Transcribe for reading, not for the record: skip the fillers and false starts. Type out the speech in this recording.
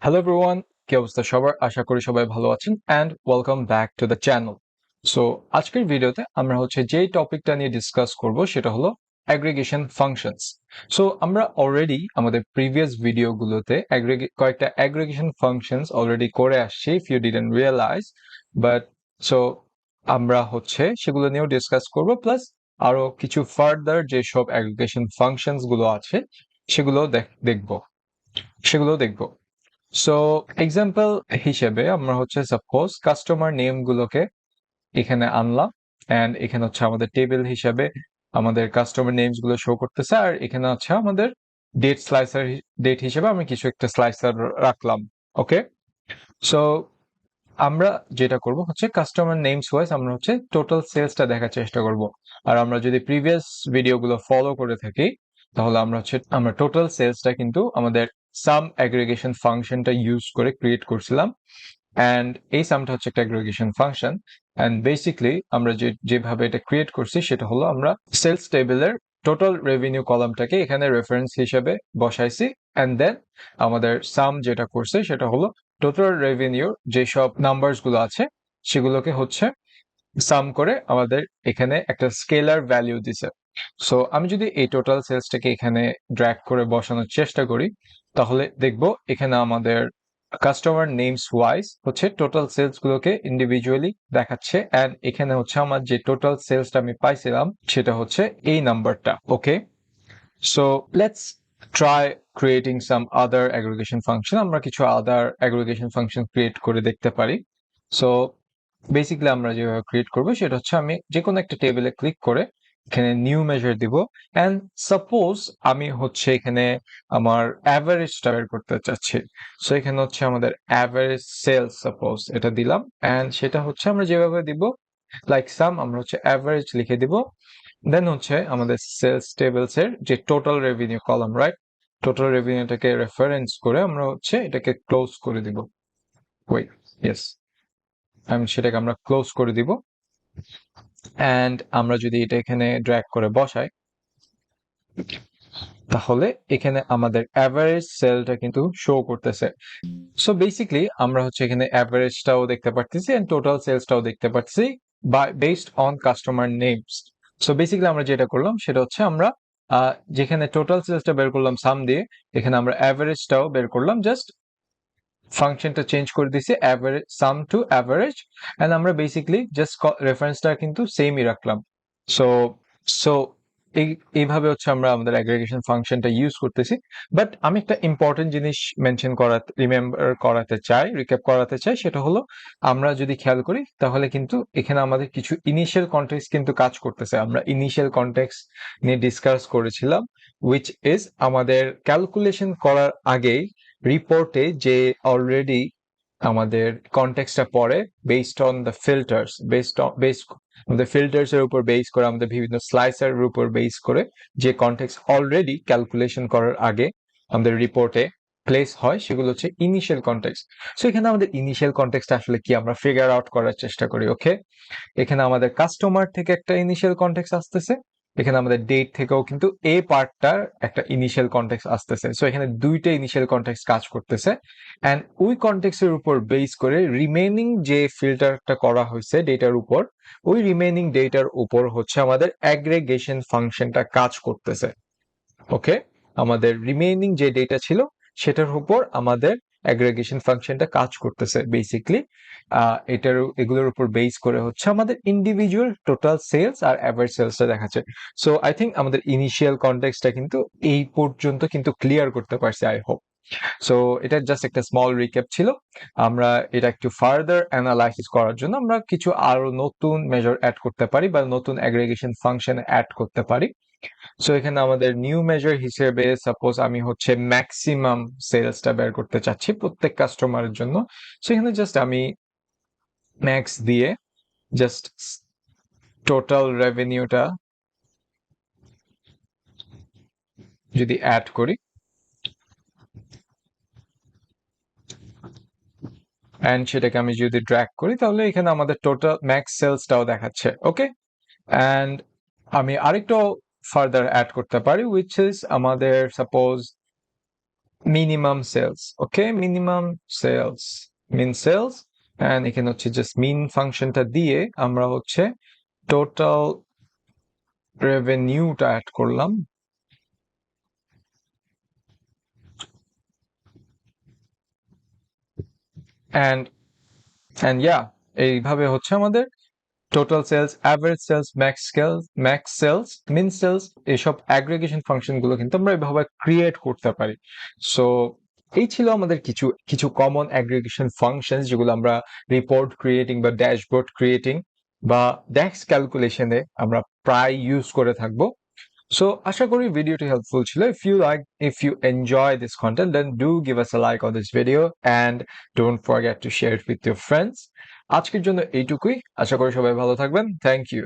Hello everyone, কি অবস্থা সবার? আশা করি সবাই ভালো আছেন and welcome back to the channel. So আজকের ভিডিওতে আমরা যেই টপিকটা নিয়ে ডিসকাস করব সেটা হলো aggregation functions. So আমরা অলরেডি আমাদের প্রিভিয়াস ভিডিওগুলোতে কয়েকটা aggregation functions অলরেডি করে আসছি if you didn't realize, but so আমরা সেগুলো নিয়েও ডিসকাস করব প্লাস আরো কিছু ফার্দার যেসব aggregation functions গুলো আছে সেগুলো দেখব সো এক্সাম্পল হিসেবে আমরা সাপোজ কাস্টমার নেম গুলোকে এখানে আনলাম এন্ড এখানে আমাদের টেবিল হিসেবে আমাদের কাস্টমার নেমস গুলো শো করতেছে আর এখানে আমাদের ডেট হিসেবে আমি কিছু একটা স্লাইসার রাখলাম ওকে সো আমরা যেটা করব কাস্টমার নেমস ওয়াইজ আমরা টোটাল সেলসটা দেখার চেষ্টা করব আর আমরা যদি প্রিভিয়াস ভিডিওগুলো ফলো করে থাকি তাহলে আমরা টোটাল সেলসটা কিন্তু আমাদের সাম অ্যাগ্রিগেশন ফাংশনটা ইউজ করে ক্রিয়েট করছিলাম এন্ড এই সামটা একটা অ্যাগ্রিগেশন ফাংশন এন্ড বেসিক্যালি আমরা যেভাবে এটা ক্রিয়েট করছি সেটা হলো আমরা সেলস টেবিলের টোটাল রেভিনিউ কলামটাকে এখানে রেফারেন্স হিসেবে বসাইছি এন্ড দেন আমাদের সাম যেটা করছে সেটা হলো টোটাল রেভিনিউর যেসব নাম্বারস গুলো আছে সেগুলোকে সাম করে আমাদের এখানে একটা স্কেলার ভ্যালু দিছে সো আমি যদি এই টোটাল সেলসটাকে এখানে ড্র্যাগ করে বসানোর চেষ্টা করি তাহলে দেখব এখানে আমাদের customer names wise total sales গুলোকে ইন্ডিভিজুয়ালি দেখাচ্ছে এন্ড এখানে আমার যে টোটাল সেলসটা আমি পাইছিলাম সেটা এই নাম্বারটা okay so let's try creating some other aggregation function আমরা কিছু আদার অ্যাগ্রিগেশন ফাংশন ক্রিয়েট করে দেখতে পারি সো বেসিক্যালি আমরা যেভাবে ক্রিয়েট করবো সেটা আমি যে কোনো একটা টেবিলে ক্লিক করে এখানে নিউ মেজার দিব এন্ড সাপোজ আমি এখানে আমার অ্যাভারেজটা বের করতে চাচ্ছি সো এখানে আমাদের অ্যাভারেজ সেলস সাপোজ এটা দিলাম এন্ড সেটা আমরা যেভাবে দিব লাইক সাম আমরা অ্যাভারেজ লিখে দিব দেন আমাদের সেলস টেবিলস এর যে total revenue column right total রেভিনিউটাকে রেফারেন্স করে আমরা এটাকে ক্লোজ করে দিব ওয়েট ইয়েস সেটাকে আমরা ক্লোজ করে দিব এন্ড আমরা যদি এটা এখানে ড্র্যাগ করে বসাই তাহলে এখানে আমাদের অ্যাভারেজ সেলটা কিন্তু শো করতেছে সো বেসিক্যালি আমরা এখানে অ্যাভারেজটাও দেখতে পাচ্ছি এন্ড টোটাল সেলসটাও দেখতে পাচ্ছি based on customer names so basically আমরা যেটা করলাম সেটা আমরা যেখানে টোটাল সেলসটা বের করলাম সাম দিয়ে এখানে আমরা অ্যাভারেজটাও বের করলাম জাস্ট ফাংশনটা চেঞ্জ করে দিয়েছি average sum to average and আমরা বেসিক্যালি জাস্ট রেফারেন্সটা কিন্তু সেমই রাখলাম সো সো এইভাবে আমরা আমাদের অ্যাগ্রিগেশন ফাংশনটা ইউজ করতেছি বাট আমি একটা ইম্পর্টেন্ট জিনিস রিক্যাপ করাতে চাই সেটা হলো আমরা যদি খেয়াল করি তাহলে কিন্তু এখানে আমাদের কিছু ইনিশিয়াল কনটেক্সট কিন্তু কাজ করতেছে আমরা ইনিশিয়াল কনটেক্সট নিয়ে ডিসকাস করেছিলাম উইচ ইজ আমাদের ক্যালকুলেশন করার আগেই রিপোর্টে যে অলরেডি আমাদের কনটেক্সটটা পড়ে বেসড অন দ্য ফিল্টার্স আমাদের ফিল্টার্স এর উপর বেস করে আমাদের বিভিন্ন স্লাইসার এর উপর বেস করে যে কনটেক্সট অলরেডি ক্যালকুলেশন করার আগে আমাদের রিপোর্টে প্লেস হয় সেগুলো ইনিশিয়াল কনটেক্সট সো এখানে আমাদের ইনিশিয়াল কনটেক্সট আসলে কি আমরা ফিগার আউট করার চেষ্টা করি ওকে এখানে আমাদের কাস্টমার থেকে একটা ইনিশিয়াল কনটেক্সট আসতেছে এখানে আমাদের ডেট থেকেও কিন্তু এই পার্টটার একটা ইনিশিয়াল কনটেক্সট আসতেছে সো এখানে দুইটা ইনিশিয়াল কনটেক্সট কাজ করতেছে এন্ড ওই কনটেক্সটের উপর বেস করে রিমেইনিং যে ফিল্টারটা করা হয়েছে ডেটার উপর ওই রিমেইনিং ডেটার উপর আমাদের অ্যাগ্রিগেশন ফাংশনটা কাজ করতেছে ওকে আমাদের রিমেইনিং যে ডেটা ছিল সেটার উপর আমাদের অ্যাগ্রিগেশন ফাংশনটা কাজ করতেছে বেসিক্যালি এগুলোর উপর বেস করে আমাদের ইন্ডিভিজুয়াল টোটাল সেলস আর অ্যাভারেজ সেলসটা দেখাচ্ছে সো আই থিঙ্ক আমাদের ইনিশিয়াল কনটেক্সটটা কিন্তু এই পর্যন্ত কিন্তু ক্লিয়ার করতে পারছি আই হোপ সো এটা জাস্ট একটা স্মল রিক্যাপ ছিল আমরা এটা একটু ফার্দার অ্যানালাইসিস করার জন্য আমরা কিছু আরো নতুন মেজার অ্যাড করতে পারি বা নতুন অ্যাগ্রিগেশন ফাংশন অ্যাড করতে পারি সো এখানে আমাদের নিউ মেজার হিসেবে সাপোজ আমি ম্যাক্সিমাম সেলসটা বের করতে চাচ্ছি প্রত্যেক কাস্টমারের জন্য সেখানে জাস্ট আমি ম্যাক্স দিয়ে জাস্ট টোটাল রেভিনিউটা যদি অ্যাড করি এন্ড সেটাকে আমি যদি ড্র্যাগ করি তাহলে এখানে আমাদের টোটাল ম্যাক্স সেলসটাও দেখাচ্ছে ওকে এন্ড আমি আরেকটু ফার্দার অ্যাড করতে পারি উইচ ইজ আমাদের suppose minimum sales, okay, minimum sales, min sales, and এখানে হচ্ছে জাস্ট মিন ফাংশনটা দিয়ে আমরা হচ্ছে টোটাল রেভিনিউটা অ্যাড করলাম, এন্ড ইয়া, এইভাবে হচ্ছে আমাদের total sales, average sales, max sales, min sales, এইসব অ্যাগ্রিগেশন ফাংশন গুলো কিন্তু আমরা এভাবে ক্রিয়েট করতে পারি। সো এই ছিল আমাদের কিছু কিছু কমন অ্যাগ্রিগেশন ফাংশন যেগুলো আমরা রিপোর্ট ক্রিয়েটিং বা ড্যাশবোর্ড ক্রিয়েটিং বা ড্যাক্স ক্যালকুলেশনে আমরা প্রায় ইউজ করে থাকবো। So, আশা করি ভিডিওটি হেল্পফুল ছিল। If you enjoy this content, then do give us a like on this video and don't forget to share it with your friends. আজকের জন্য এইটুকুই। আশা করি সবাই ভালো থাকবেন। Thank you.